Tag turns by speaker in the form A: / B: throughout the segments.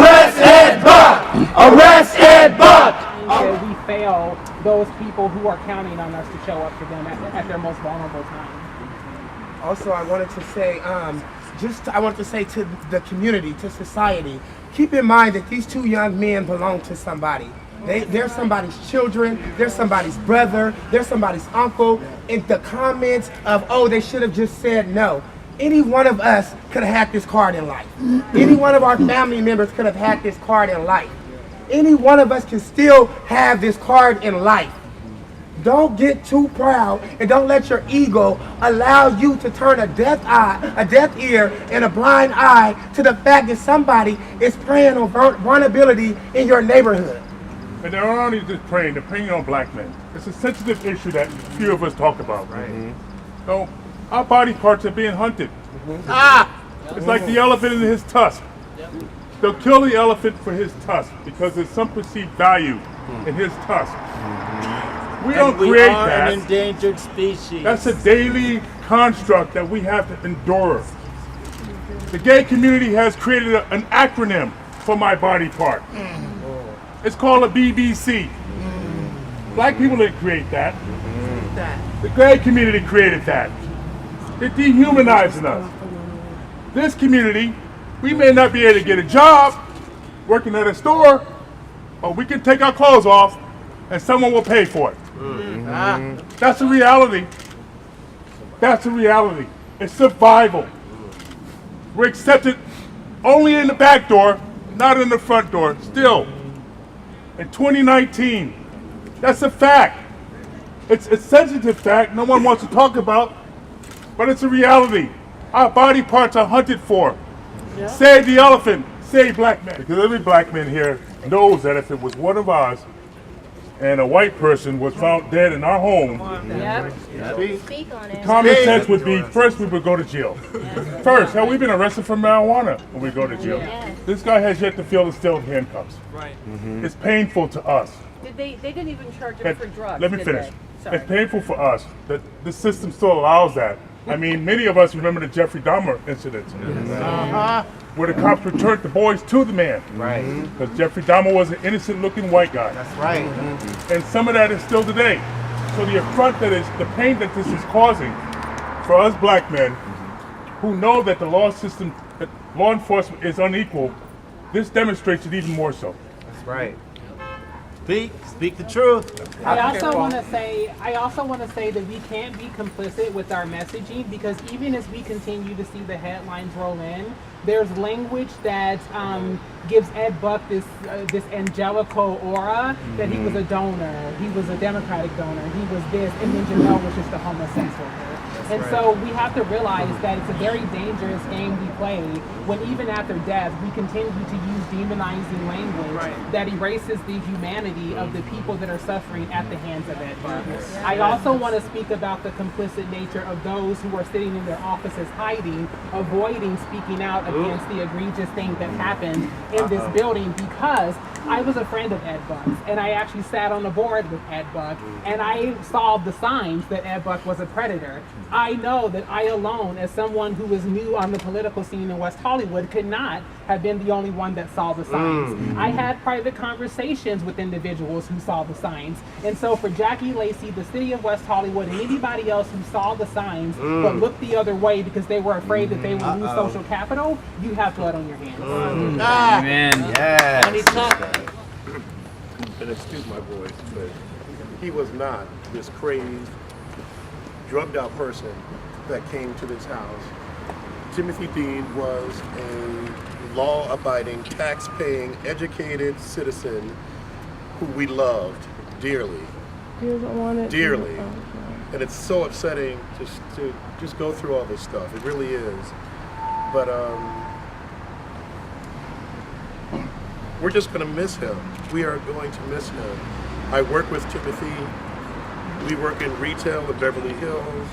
A: Arrest Ed Buck! Arrest Ed Buck!
B: That we fail those people who are counting on us to show up for them at their most vulnerable time.
C: Also, I wanted to say, to the community, to society, keep in mind that these two young men belong to somebody. They're somebody's children, they're somebody's brother, they're somebody's uncle. And the comments of, oh, they should have just said no. Any one of us could have had this card in life. Any one of our family members could have had this card in life. Any one of us can still have this card in life. Don't get too proud and don't let your ego allow you to turn a deaf ear and a blind eye to the fact that somebody is preying on vulnerability in your neighborhood.
D: And they're not only just preying, they're preying on black men. It's a sensitive issue that few of us talk about. Right. So our body parts are being hunted. It's like the elephant in his tusk. They'll kill the elephant for his tusk because there's some perceived value in his tusk. We don't create that.
E: An endangered species.
D: That's a daily construct that we have to endure. The gay community has created an acronym for my body part. It's called a BBC. Black people didn't create that. The gay community created that. They're dehumanizing us. This community, we may not be able to get a job working at a store, but we can take our clothes off and someone will pay for it. That's a reality. That's a reality. It's survival. We're accepted only in the back door, not in the front door, still. In 2019, that's a fact. It's a sensitive fact no one wants to talk about, but it's a reality. Our body parts are hunted for. Yeah. Save the elephant, save black men. Because every black man here knows that if it was one of ours and a white person was found dead in our home,
F: Speak on it.
D: common sense would be first we would go to jail. First, hell, we've been arrested for marijuana when we go to jail. This guy has yet to feel the steel handcuffs. Right. It's painful to us.
F: They didn't even charge him for drugs.
D: Let me finish. It's painful for us that the system still allows that. I mean, many of us remember the Jeffrey Dahmer incident, where the cops returned the boys to the man. Right. Because Jeffrey Dahmer was an innocent-looking white guy.
C: That's right.
D: And some of that is still today. So the affront that is, the pain that this is causing for us black men who know that the law system, that law enforcement is unequal, this demonstrates it even more so.
E: That's right. Speak the truth.
B: I also want to say that we can't be complicit with our messaging, because even as we continue to see the headlines roll in, there's language that gives Ed Buck this angelical aura that he was a donor, he was a Democratic donor, he was this, and then Gemmel was just a homosexual. And so we have to realize that it's a very dangerous game we play when even after death we continue to use demonizing language that erases the humanity of the people that are suffering at the hands of Ed Buck. I also want to speak about the complicit nature of those who are sitting in their offices hiding, avoiding speaking out against the egregious thing that happened in this building, because I was a friend of Ed Buck's, and I actually sat on the board with Ed Buck, and I saw the signs that Ed Buck was a predator. I know that I alone, as someone who was new on the political scene in West Hollywood, could not have been the only one that saw the signs. I had private conversations with individuals who saw the signs. And so for Jackie Lacey, the city of West Hollywood, and anybody else who saw the signs but looked the other way because they were afraid that they would lose social capital, you have blood on your hands.
E: Amen. Yes.
G: And excuse my voice, but he was not this crazed, drugged out person that came to this house. Timothy Dean was a law-abiding, tax-paying, educated citizen who we loved dearly. Dearly. And it's so upsetting to just go through all this stuff. It really is. But we're just going to miss him. We are going to miss him. I work with Timothy. We work in retail in Beverly Hills.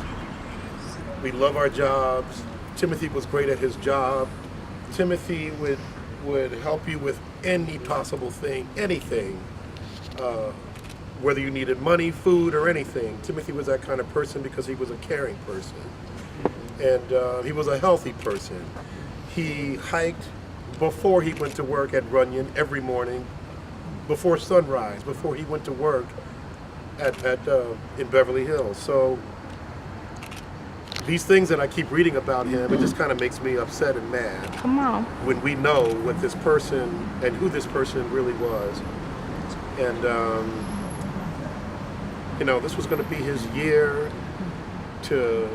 G: We love our jobs. Timothy was great at his job. Timothy would help you with any possible thing, anything. Whether you needed money, food, or anything. Timothy was that kind of person because he was a caring person. And he was a healthy person. He hiked before he went to work at Runyon every morning, before sunrise, before he went to work in Beverly Hills. So these things that I keep reading about him, it just kind of makes me upset and mad.
F: Come on.
G: When we know what this person and who this person really was. And, you know, this was going to be his year to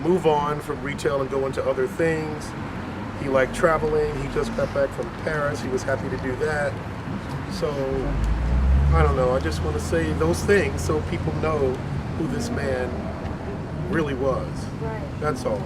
G: move on from retail and go into other things. He liked traveling. He just got back from Paris. He was happy to do that. So, I don't know. I just want to say those things so people know who this man really was.
F: Right.
G: That's all.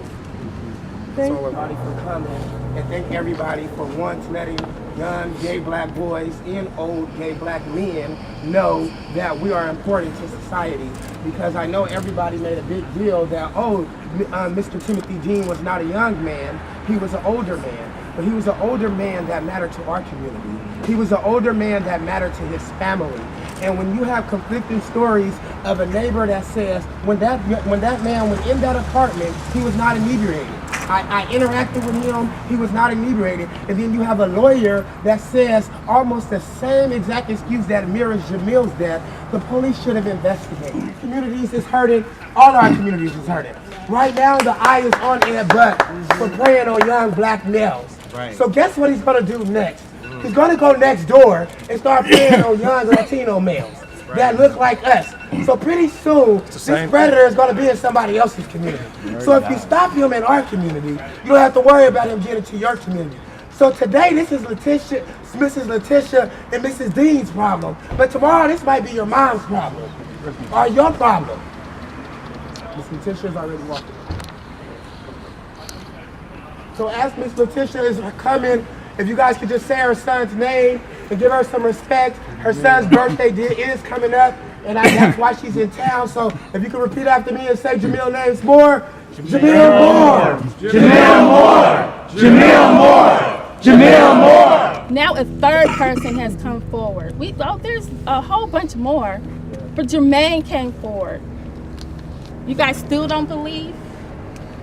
C: Thank everybody for coming, and thank everybody for once letting young gay black boys and old gay black men know that we are important to society. Because I know everybody made a big deal that, Mr. Timothy Dean was not a young man, he was an older man. But he was an older man that mattered to our community. He was an older man that mattered to his family. And when you have conflicting stories of a neighbor that says, when that man was in that apartment, he was not inebriated. I interacted with him, he was not inebriated. And then you have a lawyer that says almost the same exact excuse that mirrors Gemmel's death. The police should have investigated. Communities is hurting, all our communities is hurting. Right now the eye is on Ed Buck for preying on young black males. Right. So guess what he's gonna do next? He's gonna go next door and start preying on young Latino males that look like us. So pretty soon, this predator is gonna be in somebody else's community. So if you stop him in our community, you don't have to worry about him getting to your community. So today, this is Mrs. Letitia and Mrs. Dean's problem. But tomorrow, this might be your mom's problem or your problem. Miss Letitia's already walking. So as Miss Letitia is coming, if you guys could just say her son's name and give her some respect. Her son's birthday is coming up, and that's why she's in town. So if you can repeat after me and say Gemmel names more. Gemmel Moore!
A: Gemmel Moore! Gemmel Moore! Gemmel Moore!
F: Now a third person has come forward. There's a whole bunch more, but Jermaine came forward. You guys still don't believe?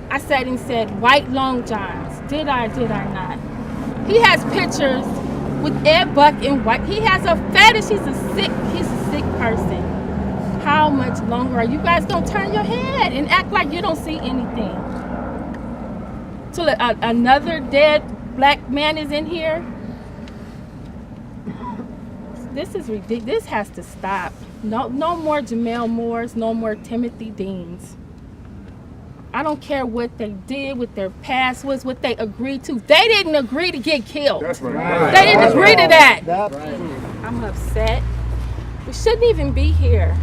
F: I sat and said, white long johns. Did I not? He has pictures with Ed Buck in white. He has a fetish. He's a sick person. How much longer are you guys gonna turn your head and act like you don't see anything? Till another dead black man is in here? This is ridiculous. This has to stop. No more Gemmel Moores, no more Timothy Deans. I don't care what they did, what their past was, what they agreed to. They didn't agree to get killed.
D: That's right.
F: They didn't agree to that.
C: That's right.
F: I'm upset. We shouldn't even be here.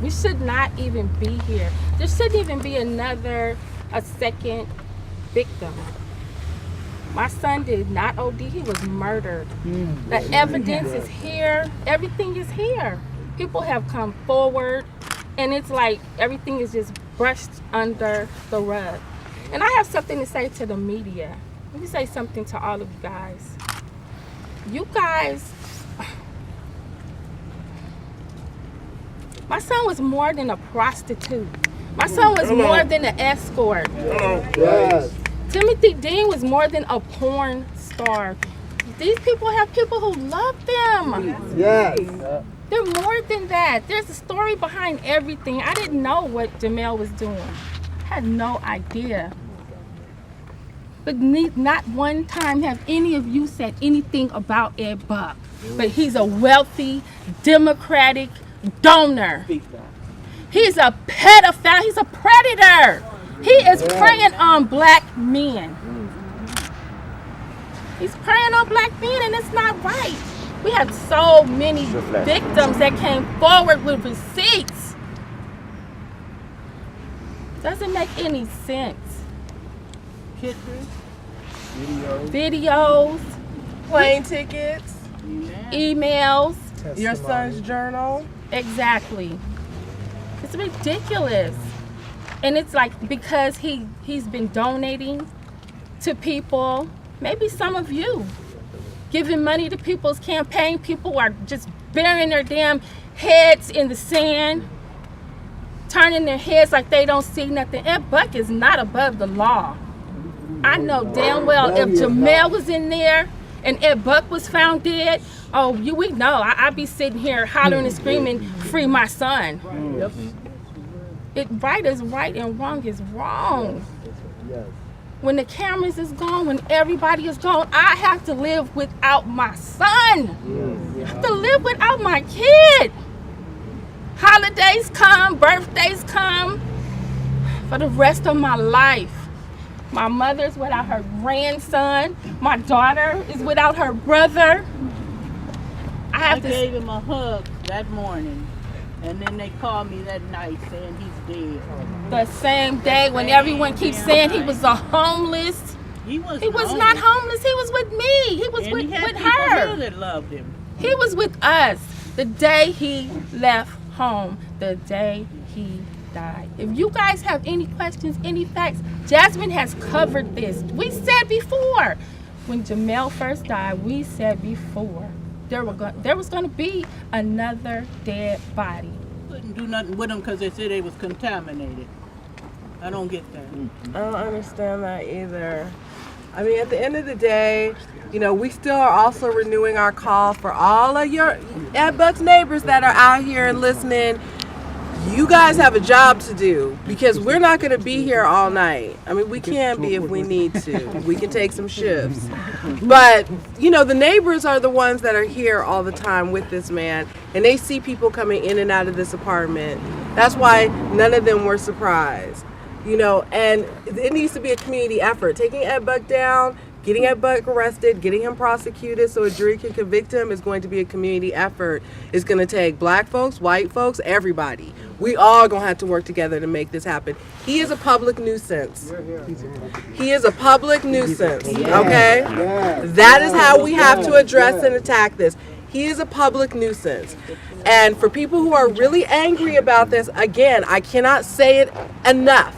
F: We should not even be here. There shouldn't even be a second victim. My son did not OD, he was murdered. The evidence is here, everything is here. People have come forward, and it's like everything is just brushed under the rug. And I have something to say to the media. Let me say something to all of you guys. You guys, my son was more than a prostitute. My son was more than an escort.
C: Yes.
F: Timothy Dean was more than a porn star. These people have people who love them.
C: Yes.
F: They're more than that. There's a story behind everything. I didn't know what Gemmel was doing. I had no idea. But not one time have any of you said anything about Ed Buck. But he's a wealthy, democratic donor. He's a pedophile. He's a predator. He is preying on black men. He's preying on black men, and it's not right. We have so many victims that came forward with receipts. Doesn't make any sense.
B: Pictures,
F: Videos,
H: plane tickets,
F: emails.
H: your son's journal.
F: Exactly. It's ridiculous. And it's like, because he's been donating to people, maybe some of you, giving money to people's campaign. People are just burying their damn heads in the sand, turning their heads like they don't see nothing. Ed Buck is not above the law. I know damn well if Gemmel was in there and Ed Buck was found dead, we know. I'd be sitting here hollering and screaming, free my son. Right is right and wrong is wrong. When the cameras is gone, when everybody is gone, I have to live without my son. I have to live without my kid. Holidays come, birthdays come. For the rest of my life, my mother's without her grandson. My daughter is without her brother.
I: I gave him a hug that morning, and then they called me that night saying he's dead.
F: The same day when everyone keeps saying he was a homeless. He was not homeless. He was with me. He was with her.
I: Here that loved him.
F: He was with us the day he left home, the day he died. If you guys have any questions, any facts, Jasmine has covered this. We said before, when Gemmel first died, we said before, there was going to be another dead body.
I: Couldn't do nothing with him because they said they was contaminated. I don't get that.
H: I don't understand that either. I mean, at the end of the day, you know, we still are also renewing our call for all of your Ed Buck's neighbors that are out here and listening. You guys have a job to do because we're not going to be here all night. I mean, we can be if we need to. We can take some shifts. But, you know, the neighbors are the ones that are here all the time with this man, and they see people coming in and out of this apartment. That's why none of them were surprised. You know, and it needs to be a community effort. Taking Ed Buck down, getting Ed Buck arrested, getting him prosecuted so a jury can convict him is going to be a community effort. It's going to take black folks, white folks, everybody. We all going to have to work together to make this happen. He is a public nuisance. He is a public nuisance, okay? That is how we have to address and attack this. He is a public nuisance. And for people who are really angry about this, again, I cannot say it enough.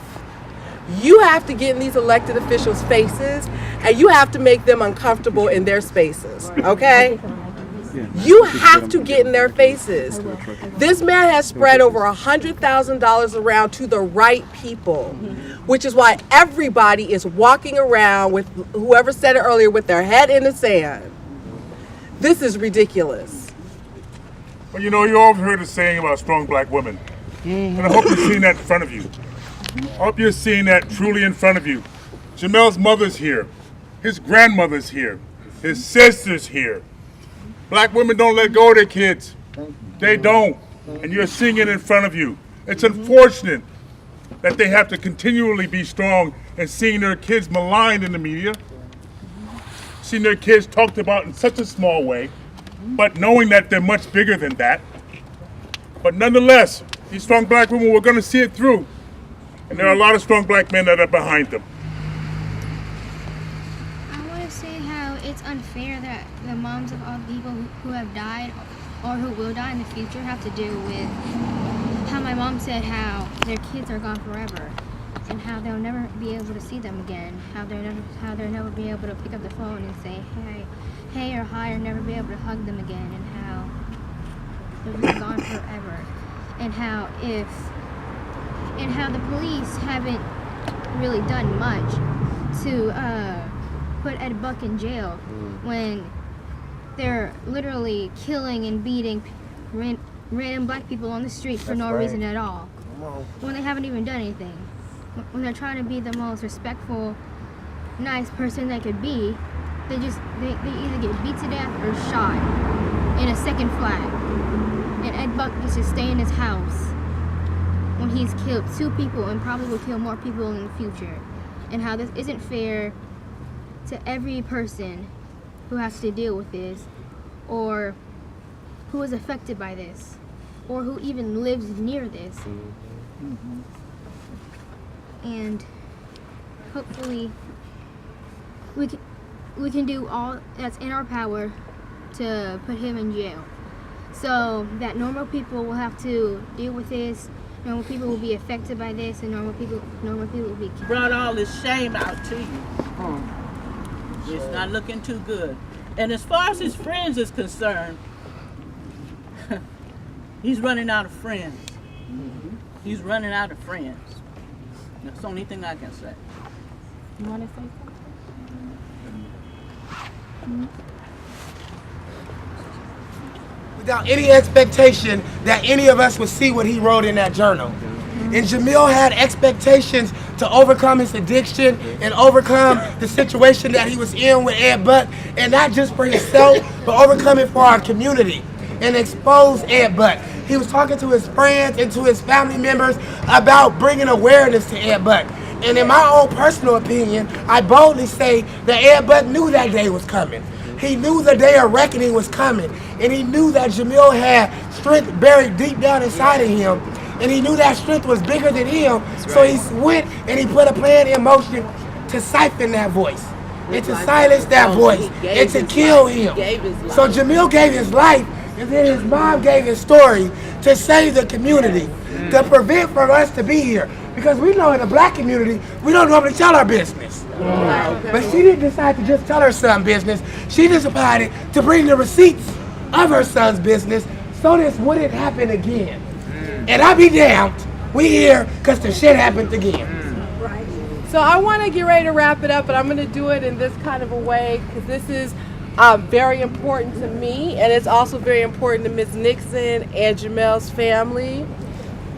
H: You have to get in these elected officials' faces, and you have to make them uncomfortable in their spaces, okay? You have to get in their faces. This man has spread over $100,000 around to the right people, which is why everybody is walking around with, whoever said it earlier, with their head in the sand. This is ridiculous.
D: Well, you know, you all heard the saying about strong black women. And I hope you're seeing that in front of you. I hope you're seeing that truly in front of you. Gemmel's mother's here. His grandmother's here. His sister's here. Black women don't let go of their kids. They don't. And you're seeing it in front of you. It's unfortunate that they have to continually be strong and seeing their kids maligned in the media, seeing their kids talked about in such a small way, but knowing that they're much bigger than that. But nonetheless, these strong black women, we're going to see it through. And there are a lot of strong black men that are behind them.
J: I want to say how it's unfair that the moms of all the people who have died or who will die in the future have to deal with how my mom said how their kids are gone forever and how they'll never be able to see them again, how they'll never be able to pick up the phone and say hey or hi, or never be able to hug them again, and how they're just gone forever, and how the police haven't really done much to put Ed Buck in jail when they're literally killing and beating random black people on the street for no reason at all. When they haven't even done anything. When they're trying to be the most respectful, nice person they could be, they either get beat to death or shot in a second flat. And Ed Buck gets to stay in his house when he's killed 2 people and probably will kill more people in the future. And how this isn't fair to every person who has to deal with this, or who is affected by this, or who even lives near this. And hopefully we can do all that's in our power to put him in jail, so that normal people will have to deal with this. Normal people will be affected by this, and normal people will be killed.
I: Brought all this shame out to you. It's not looking too good. And as far as his friends is concerned, he's running out of friends. He's running out of friends. That's the only thing I can say.
F: You want to say something?
C: without any expectation that any of us would see what he wrote in that journal. And Gemmel had expectations to overcome his addiction and overcome the situation that he was in with Ed Buck, and not just for himself, but overcome it for our community and expose Ed Buck. He was talking to his friends and to his family members about bringing awareness to Ed Buck. And in my own personal opinion, I boldly say that Ed Buck knew that day was coming. He knew the day of reckoning was coming, and he knew that Gemmel had strength buried deep down inside of him, and he knew that strength was bigger than him. So he went and he put a plan in motion to siphon that voice, and to silence that voice, and to kill him. So Gemmel gave his life, and then his mom gave his story to save the community, to prevent from us to be here. Because we know in the black community, we don't normally tell our business. But she didn't decide to just tell her son's business. She decided to bring the receipts of her son's business so this wouldn't happen again. And I be damned, we here because the shit happened again.
H: So I want to get ready to wrap it up, but I'm going to do it in this kind of a way because this is very important to me, and it's also very important to Ms. Nixon and Gemmel's family.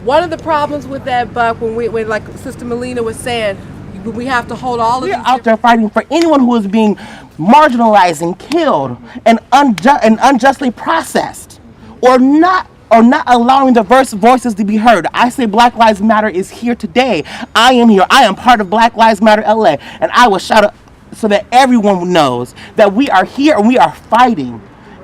H: One of the problems with that, Buck, when like Sister Melina was saying, we have to hold all of
K: We're out there fighting for anyone who is being marginalized and killed and unjustly processed, or not allowing diverse voices to be heard. I say Black Lives Matter is here today. I am here. I am part of Black Lives Matter LA, and I will shout out so that everyone knows that we are here and we are fighting.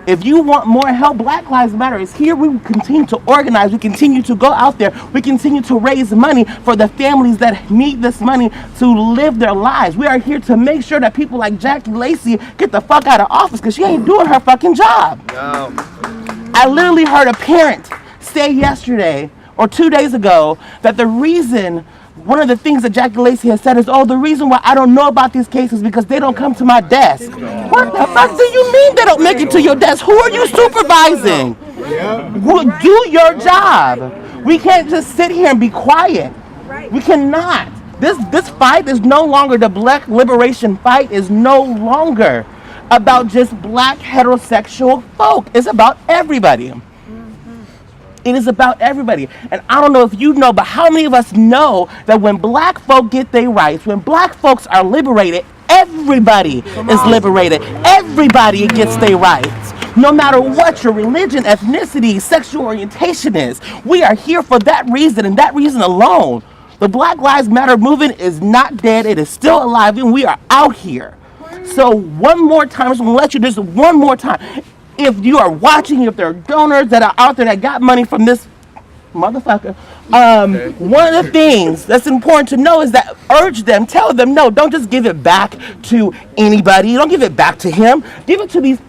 K: If you want more help, Black Lives Matter is here. We continue to organize. We continue to go out there. We continue to raise money for the families that need this money to live their lives. We are here to make sure that people like Jackie Lacey get the fuck out of office because she ain't doing her fucking job. No. I literally heard a parent say yesterday or 2 days ago that the reason, one of the things that Jackie Lacey has said is, oh, the reason why I don't know about these cases because they don't come to my desk. What the fuck do you mean they don't make it to your desk? Who are you supervising? Do your job. We can't just sit here and be quiet. We cannot. This fight is no longer, the black liberation fight is no longer about just black heterosexual folk. It's about everybody. It is about everybody. And I don't know if you know, but how many of us know that when black folk get their rights, when black folks are liberated, everybody is liberated. Everybody gets their rights. No matter what your religion, ethnicity, sexual orientation is. We are here for that reason and that reason alone. The Black Lives Matter movement is not dead. It is still alive and we are out here. So one more time, I'm just going to let you just one more time. If you are watching, if there are donors that are out there that got money from this motherfucker, one of the things that's important to know is that urge them, tell them, no, don't just give it back to anybody. Don't give it back to him. Give it to these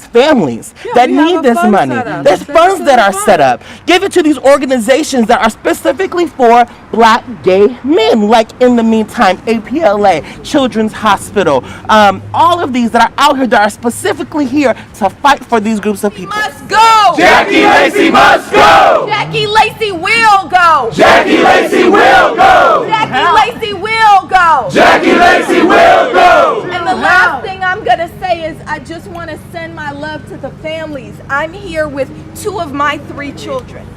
K: families that need this money. There's funds that are set up. Give it to these organizations that are specifically for black gay men, like In the Meantime, APLA, Children's Hospital, all of these that are out here that are specifically here to fight for these groups of people.
A: Must go! Jackie Lacey must go!
L: Jackie Lacey will go!
A: Jackie Lacey will go!
L: Jackie Lacey will go!
A: Jackie Lacey will go!
L: And the last thing I'm going to say is I just want to send my love to the families. I'm here with 2 of my 3 children.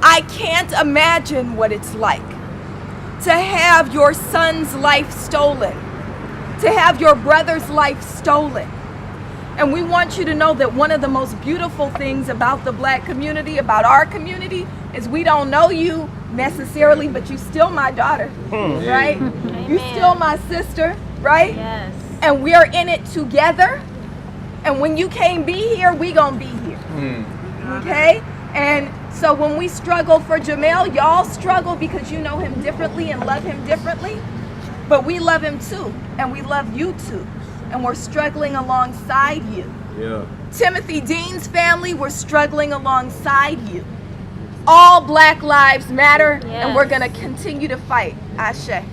L: I can't imagine what it's like to have your son's life stolen, to have your brother's life stolen. And we want you to know that one of the most beautiful things about the black community, about our community, is we don't know you necessarily, but you still my daughter, right? You still my sister, right?
F: Yes.
L: And we're in it together. And when you can't be here, we gonna be here. Okay? And so when we struggle for Gemmel, y'all struggle because you know him differently and love him differently. But we love him too, and we love you too. And we're struggling alongside you. Yeah. Timothy Dean's family, we're struggling alongside you. All Black Lives Matter, and we're gonna continue to fight. Ashe.